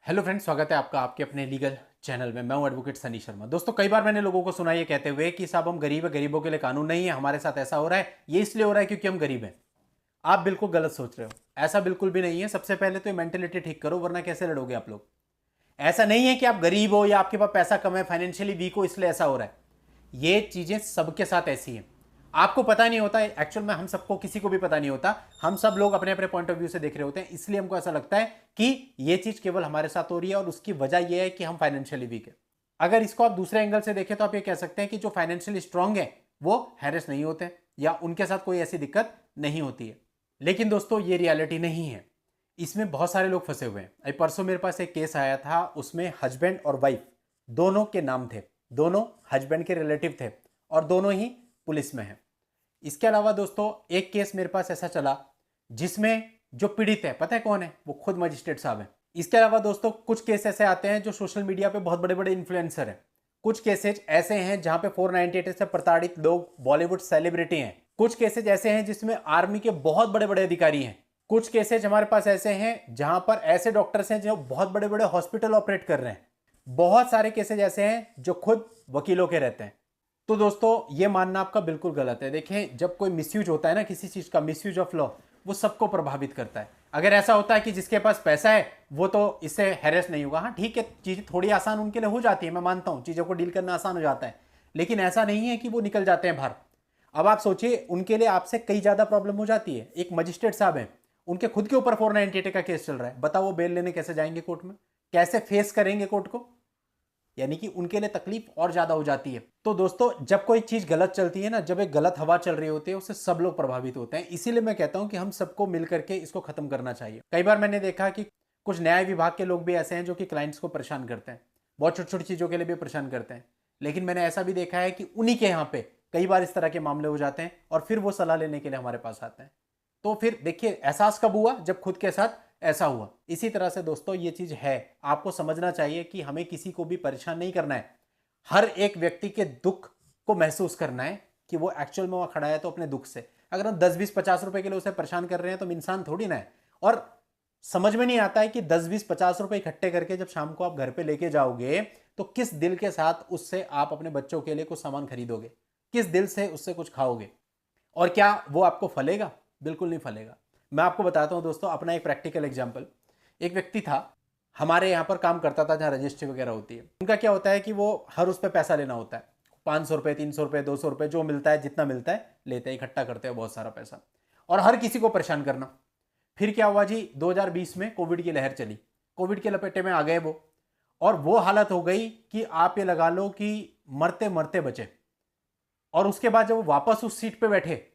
Hello friends, स्वागत है आपका आपके अपने लीगल चैनल में। मैं हूं एडवोकेट सनी शर्मा। दोस्तों, कई बार मैंने लोगों को सुना ये कहते हुए कि साहब हम गरीब है, गरीबों के लिए कानून नहीं है, हमारे साथ ऐसा हो रहा है, ये इसलिए हो रहा है क्योंकि हम गरीब हैं। आप बिल्कुल गलत सोच रहे हो। ऐसा बिल्कुल भी नहीं है। सबसे पहले तो ये मेंटेलिटी ठीक करो, वरना कैसे लड़ोगे आप लोग। ऐसा नहीं है कि आप गरीब हो या आपके पास पैसा कम है, फाइनेंशियली वीक हो इसलिए ऐसा हो रहा है। ये चीजें सबके साथ ऐसी हैं। आपको पता नहीं होता है, एक्चुअल में हम सबको, किसी को भी पता नहीं होता। हम सब लोग अपने अपने पॉइंट ऑफ व्यू से देख रहे होते हैं, इसलिए हमको ऐसा लगता है कि ये चीज केवल हमारे साथ हो रही है और उसकी वजह यह है कि हम फाइनेंशियली वीक है। अगर इसको आप दूसरे एंगल से देखें तो आप ये कह सकते हैं कि जो फाइनेंशियली स्ट्रांग है वो हैरेस नहीं होते या उनके साथ कोई ऐसी दिक्कत नहीं होती है। लेकिन दोस्तों, ये रियलिटी नहीं है। इसमें बहुत सारे लोग फंसे हुए हैं। अभी परसों मेरे पास एक केस आया था, उसमें हस्बैंड और वाइफ दोनों के नाम थे, दोनों हस्बैंड के रिलेटिव थे और दोनों ही पुलिस में हैं। इसके अलावा दोस्तों, एक केस मेरे पास ऐसा चला जिसमें जो पीड़ित है, पता है कौन है? वो खुद मजिस्ट्रेट साहब हैं। इसके अलावा दोस्तों, कुछ केस ऐसे आते हैं जो सोशल मीडिया पे बहुत बड़े बड़े इन्फ्लुएंसर हैं। कुछ केसेज ऐसे हैं जहां पे 498 से प्रताड़ित लोग बॉलीवुड सेलिब्रिटी हैं। कुछ केसेज ऐसे हैं जिसमें आर्मी के बहुत बड़े बड़े अधिकारी हैं। कुछ केसेज हमारे पास ऐसे हैं जहां पर ऐसे डॉक्टर्स हैं जो बहुत बड़े बड़े हॉस्पिटल ऑपरेट कर रहे हैं। बहुत सारे केसेज ऐसे हैं जो खुद वकीलों के रहते हैं। तो दोस्तों, ये मानना आपका बिल्कुल गलत है। देखें, जब कोई मिसयूज होता है ना किसी चीज का, मिसयूज ऑफ लॉ, वो सबको प्रभावित करता है। अगर ऐसा होता है कि जिसके पास पैसा है वो तो इससे हैरेस नहीं होगा, हाँ ठीक है, चीजें थोड़ी आसान उनके लिए हो जाती है, मैं मानता हूं, चीजों को डील करना आसान हो जाता है। लेकिन ऐसा नहीं है कि वो निकल जाते हैं बाहर। अब आप सोचिए, उनके लिए आपसे कई ज्यादा प्रॉब्लम हो जाती है। एक मजिस्ट्रेट साहब हैं, उनके खुद के ऊपर 498 का केस चल रहा है। बताओ वो बेल लेने कैसे जाएंगे कोर्ट में, कैसे फेस करेंगे कोर्ट को? यानी कि उनके लिए तकलीफ और ज्यादा हो जाती है। तो दोस्तों, जब कोई चीज गलत चलती है ना, जब एक गलत हवा चल रही होती है, उससे सब लोग प्रभावित होते हैं। इसीलिए मैं कहता हूं कि हम सबको मिलकर के इसको खत्म करना चाहिए। कई बार मैंने देखा कि कुछ न्याय विभाग के लोग भी ऐसे हैं जो कि क्लाइंट्स को परेशान करते हैं, बहुत छोटी छोटी चीजों के लिए भी परेशान करते हैं। लेकिन मैंने ऐसा भी देखा है कि उन्हीं के यहाँ पे कई बार इस तरह के मामले हो जाते हैं और फिर वो सलाह लेने के लिए हमारे पास आते हैं। तो फिर देखिए, एहसास कब हुआ? जब खुद के साथ ऐसा हुआ। इसी तरह से दोस्तों, ये चीज है, आपको समझना चाहिए कि हमें किसी को भी परेशान नहीं करना है। हर एक व्यक्ति के दुख को महसूस करना है कि वो एक्चुअल में वहां खड़ा है तो अपने दुख से। अगर हम 10 20 50 रुपए के लिए उसे परेशान कर रहे हैं तो हम इंसान थोड़ी ना है। और समझ में नहीं आता है कि 10 20 50 रुपए इकट्ठे करके जब शाम को आप घर पे लेके जाओगे तो किस दिल के साथ उससे आप अपने बच्चों के लिए कुछ सामान खरीदोगे, किस दिल से उससे कुछ खाओगे, और क्या वो आपको फलेगा? बिल्कुल नहीं फलेगा। मैं आपको बताता हूं दोस्तों अपना एक प्रैक्टिकल एग्जाम्पल। एक व्यक्ति था, हमारे यहाँ पर काम करता था जहाँ रजिस्ट्री वगैरह होती है। उनका क्या होता है कि वो हर उस पर पैसा लेना होता है, 500 रुपये, 300 रुपये, 200 रुपये, जो मिलता है, जितना मिलता है लेते हैं, इकट्ठा करते हैं बहुत सारा पैसा, और हर किसी को परेशान करना। फिर क्या हुआ जी, 2020 में कोविड की लहर चली, कोविड के लपेटे में आ गए वो, और वो हालत हो गई कि आप ये लगा लो कि मरते मरते बचे। और उसके बाद जब वो वापस उस सीट पे बैठे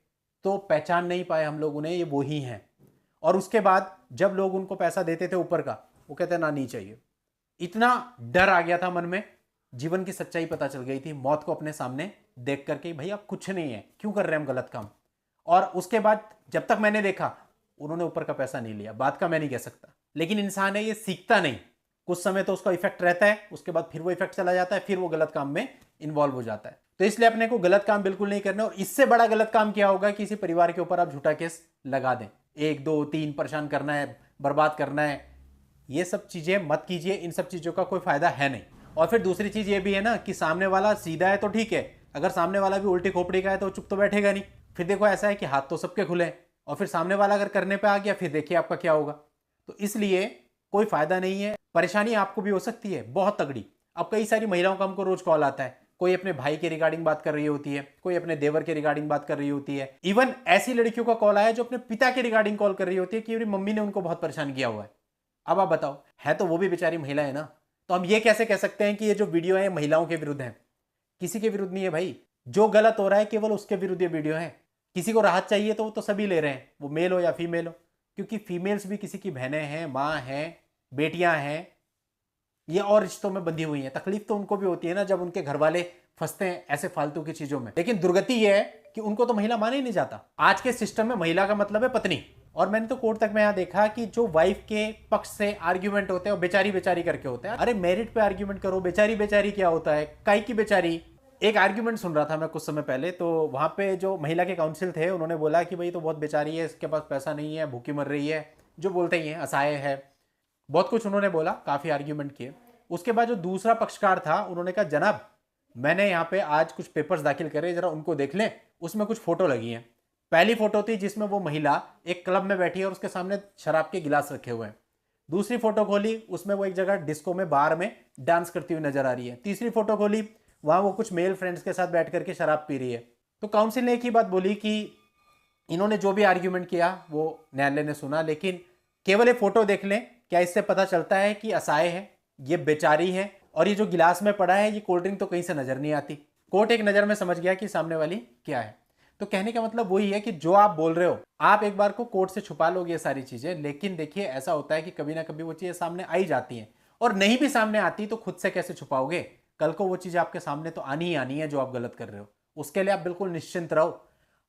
तो पहचान नहीं पाए हम लोग उन्हें, ये वो ही हैं। और उसके बाद जब लोग उनको पैसा देते थे ऊपर का, वो कहते ना, नहीं चाहिए। इतना डर आ गया था मन में, जीवन की सच्चाई पता चल गई थी, मौत को अपने सामने देख करके, भैया कुछ नहीं है, क्यों कर रहे हैं हम गलत काम। और उसके बाद जब तक मैंने देखा, उन्होंने ऊपर का पैसा नहीं लिया। बात का मैं नहीं कह सकता, लेकिन इंसान है, ये सीखता नहीं। कुछ समय तो उसका इफेक्ट रहता है, उसके बाद फिर वो इफेक्ट चला जाता है, फिर वो गलत काम में इन्वॉल्व हो जाता है। तो इसलिए अपने को गलत काम बिल्कुल नहीं करना। और इससे बड़ा गलत काम क्या होगा, किसी परिवार के ऊपर आप झूठा केस लगा दें, 1 2 3 परेशान करना है, बर्बाद करना है, ये सब चीजें मत कीजिए। इन सब चीजों का कोई फायदा है नहीं। और फिर दूसरी चीज ये भी है ना कि सामने वाला सीधा है तो ठीक है, अगर सामने वाला भी उल्टी खोपड़ी का है तो चुप तो बैठेगा नहीं। फिर देखो, ऐसा है कि हाथ तो सबके खुले हैं, और फिर सामने वाला अगर करने पे आ गया, फिर देखिए आपका क्या होगा। तो इसलिए कोई फायदा नहीं है। परेशानी आपको भी हो सकती है बहुत तगड़ी। अब कई सारी महिलाओं का हमको रोज कॉल आता है, कोई अपने भाई के रिगार्डिंग बात कर रही होती है, कोई अपने देवर के रिगार्डिंग बात कर रही होती है। इवन ऐसी लड़कियों का कॉल आया जो अपने पिता के रिगार्डिंग कॉल कर रही होती है कि मेरी मम्मी ने उनको बहुत परेशान किया हुआ है। अब आप बताओ, है तो वो भी बेचारी महिला है ना। तो हम ये कैसे कह सकते हैं कि ये जो वीडियो है महिलाओं के विरुद्ध है? किसी के विरुद्ध नहीं है भाई। जो गलत हो रहा है केवल उसके विरुद्ध ये वीडियो है। किसी को राहत चाहिए तो वो तो सभी ले रहे हैं, वो मेल हो या फीमेल हो, क्योंकि फीमेल्स भी किसी की बहनें हैं, माँ हैं, बेटियां हैं, ये और रिश्तों में बंधी हुई हैं। तकलीफ तो उनको भी होती है ना जब उनके घर वाले फंसते हैं ऐसे फालतू की चीजों में। लेकिन दुर्गति यह है कि उनको तो महिला माने ही नहीं जाता। आज के सिस्टम में महिला का मतलब है पत्नी। और मैंने तो कोर्ट तक में यहां देखा कि जो वाइफ के पक्ष से आर्ग्यूमेंट होते हैं वो बेचारी बेचारी करके होते हैं। अरे मेरिट पे आर्ग्यूमेंट करो, बेचारी बेचारी क्या होता है, काई की बेचारी। एक आर्ग्यूमेंट सुन रहा था मैं कुछ समय पहले, तो वहां पे जो महिला के काउंसिल थे उन्होंने बोला कि भाई तो बहुत बेचारी है, इसके पास पैसा नहीं है, भूखी मर रही है, जो बोलते ही है, असहाय है। बहुत कुछ उन्होंने बोला, काफ़ी आर्ग्यूमेंट किए। उसके बाद जो दूसरा पक्षकार था उन्होंने कहा जनाब मैंने यहाँ पे आज कुछ पेपर्स दाखिल करे, जरा उनको देख लें, उसमें कुछ फोटो लगी हैं। पहली फोटो थी जिसमें वो महिला एक क्लब में बैठी है और उसके सामने शराब के गिलास रखे हुए हैं। दूसरी फोटो खोली, उसमें वो एक जगह डिस्को में बार में डांस करती हुई नजर आ रही है। तीसरी फोटो खोली, वहां वो कुछ मेल फ्रेंड्स के साथ बैठ करके शराब पी रही है। तो काउंसिल ने एक ही बात बोली कि इन्होंने जो भी आर्ग्यूमेंट किया वो न्यायालय ने सुना, लेकिन केवल ये फोटो देख लें, क्या इससे पता चलता है कि असहाय है, ये बेचारी है, और ये जो गिलास में पड़ा है ये कोल्ड ड्रिंक तो कहीं से नजर नहीं आती। कोर्ट एक नजर में समझ गया कि सामने वाली क्या है। तो कहने का मतलब वही है कि जो आप बोल रहे हो, आप एक बार को कोर्ट से छुपा लोगे ये सारी चीजें, लेकिन देखिए ऐसा होता है कि कभी ना कभी वो चीजें सामने आ ही जाती हैं, और नहीं भी सामने आती तो खुद से कैसे छुपाओगे? कल को वो चीजें आपके सामने तो आनी ही आनी है जो आप गलत कर रहे हो। उसके लिए आप बिल्कुल निश्चिंत रहो।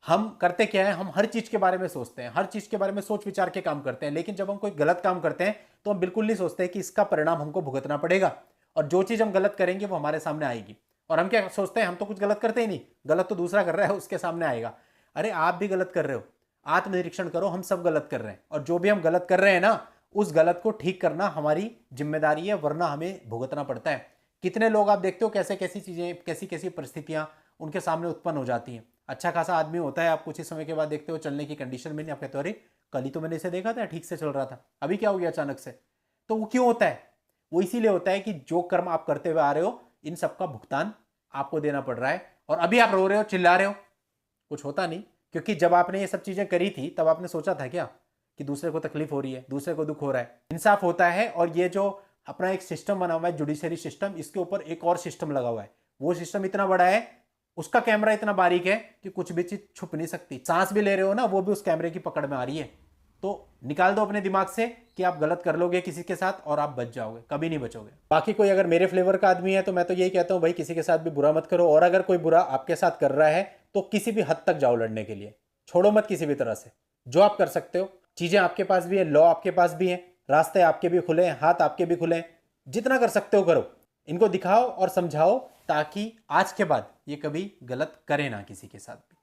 हम करते क्या है, हम हर चीज के बारे में सोचते हैं, हर चीज के बारे में सोच विचार के काम करते हैं, लेकिन जब हम कोई गलत काम करते हैं तो हम बिल्कुल नहीं सोचते कि इसका परिणाम हमको भुगतना पड़ेगा, और जो चीज हम गलत करेंगे वो हमारे सामने आएगी। और हम क्या सोचते हैं, हम तो कुछ गलत करते ही नहीं, गलत तो दूसरा कर रहा है उसके सामने आएगा। अरे आप भी गलत कर रहे हो, आत्मनिरीक्षण करो, हम सब गलत कर रहे हैं, और जो भी हम गलत कर रहे हैं ना, उस गलत को ठीक करना हमारी जिम्मेदारी है, वरना हमें भुगतना पड़ता है। कितने लोग आप देखते हो कैसे कैसी चीजें, कैसी कैसी परिस्थितियां उनके सामने उत्पन्न हो जाती हैं। अच्छा खासा आदमी होता है, आप कुछ ही समय के बाद देखते हो चलने की कंडीशन में नहीं, आप कहते हो अरे कल ही तो मैंने इसे देखा था ठीक से चल रहा था, अभी क्या हो गया अचानक से? तो वो क्यों होता है? वो इसीलिए होता है कि जो कर्म आप करते हुए आ रहे हो, इन सबका भुगतान आपको देना पड़ रहा है। और अभी आप रो रहे हो, चिल्ला रहे हो, कुछ होता नहीं, क्योंकि जब आपने ये सब चीजें करी थी तब आपने सोचा था क्या कि दूसरे को तकलीफ हो रही है, दूसरे को दुख हो रहा है? इंसाफ होता है। और ये जो अपना एक सिस्टम बना हुआ है जुडिशरी सिस्टम, इसके ऊपर एक और सिस्टम लगा हुआ है। वो सिस्टम इतना बड़ा है, उसका कैमरा इतना बारीक है कि कुछ भी चीज छुप नहीं सकती। सांस भी ले रहे हो ना, वो भी उस कैमरे की पकड़ में आ रही है। तो निकाल दो अपने दिमाग से कि आप गलत कर लोगे किसी के साथ और आप बच जाओगे, कभी नहीं बचोगे। बाकी कोई अगर मेरे फ्लेवर का आदमी है तो मैं तो यही कहता हूं भाई, किसी के साथ भी बुरा मत करो, और अगर कोई बुरा आपके साथ कर रहा है तो किसी भी हद तक जाओ लड़ने के लिए, छोड़ो मत किसी भी तरह से। जो आप कर सकते हो, चीजें आपके पास भी है, लॉ आपके पास भी है, रास्ते आपके भी खुले हैं, हाथ आपके भी खुले हैं, जितना कर सकते हो करो। इनको दिखाओ और समझाओ, ताकि आज के बाद ये कभी गलत करे ना किसी के साथ भी।